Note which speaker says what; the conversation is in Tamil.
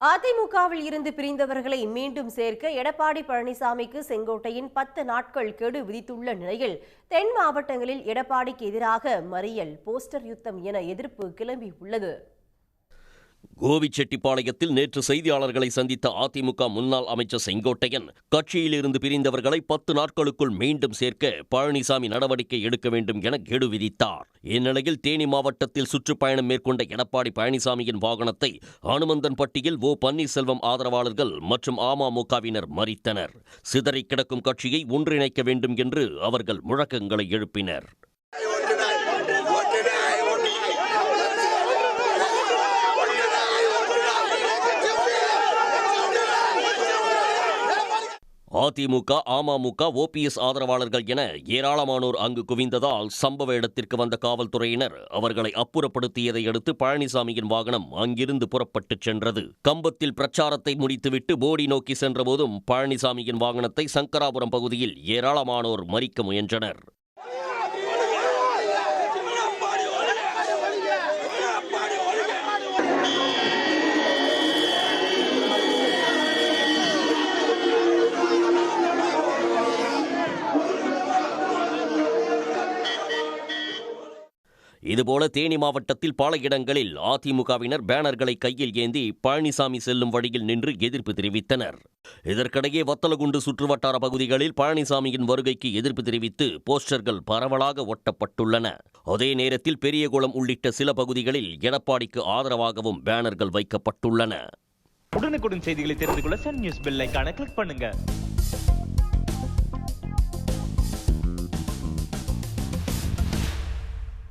Speaker 1: அதிமுகவில் இருந்து பிரிந்தவர்களை மீண்டும் சேர்க்க எடப்பாடி பழனிசாமிக்கு செங்கோட்டையின் 10 நாட்கள் கெடு விதித்துள்ள நிலையில் தென் மாவட்டங்களில் எடப்பாடிக்கு எதிராக மறியல், போஸ்டர் யுத்தம் என எதிர்ப்பு கிளம்பியுள்ளது.
Speaker 2: கோவிச்செட்டிப்பாளையத்தில் நேற்று செய்தியாளர்களை சந்தித்த அதிமுக முன்னாள் அமைச்சர் செங்கோட்டையன் கட்சியிலிருந்து பிரிந்தவர்களை 10 நாட்களுக்குள் மீண்டும் சேர்க்க பழனிசாமி நடவடிக்கை எடுக்க வேண்டும் என கெடு விதித்தார். இந்நிலையில் தேனி மாவட்டத்தில் சுற்றுப்பயணம் மேற்கொண்ட எடப்பாடி பழனிசாமியின் வாகனத்தை அனுமந்தன்பட்டியில் ஓ பன்னீர்செல்வம் ஆதரவாளர்கள் மற்றும் அமமுகவினர் மறித்தனர். சிதறி கிடக்கும் கட்சியை ஒன்றிணைக்க வேண்டும் என்று அவர்கள் முழக்கங்களை எழுப்பினர். அதிமுக, அமமுக, ஓபிஎஸ் ஆதரவாளர்கள் என ஏராளமானோர் அங்கு குவிந்ததால் சம்பவ இடத்திற்கு வந்த காவல்துறையினர் அவர்களை அப்புறப்படுத்தியதை அடுத்து பழனிசாமியின் வாகனம் அங்கிருந்து புறப்பட்டுச் சென்றது. கம்பத்தில் பிரச்சாரத்தை முடித்துவிட்டு போடி நோக்கி சென்றபோதும் பழனிசாமியின் வாகனத்தை சங்கராபுரம் பகுதியில் ஏராளமானோர் மறிக்க முயன்றனர். இதுபோல தேனி மாவட்டத்தில் பல இடங்களில் அதிமுகவினர் பேனர்களை கையில் ஏந்தி பழனிசாமி செல்லும் வழியில் நின்று எதிர்ப்பு தெரிவித்தனர். இதற்கிடையே வத்தலகுண்டு சுற்றுவட்டார பகுதிகளில் பழனிசாமியின் வருகைக்கு எதிர்ப்பு தெரிவித்து போஸ்டர்கள் பரவலாக ஒட்டப்பட்டுள்ளன. அதே நேரத்தில் பெரியகுளம் உள்ளிட்ட சில பகுதிகளில் எடப்பாடிக்கு ஆதரவாகவும் பேனர்கள் வைக்கப்பட்டுள்ளன.
Speaker 3: உடனுக்குடன் செய்திகளை தெரிந்து கொள்ள சன் நியூஸ் பெல் ஐகானை கிளிக் பண்ணுங்க.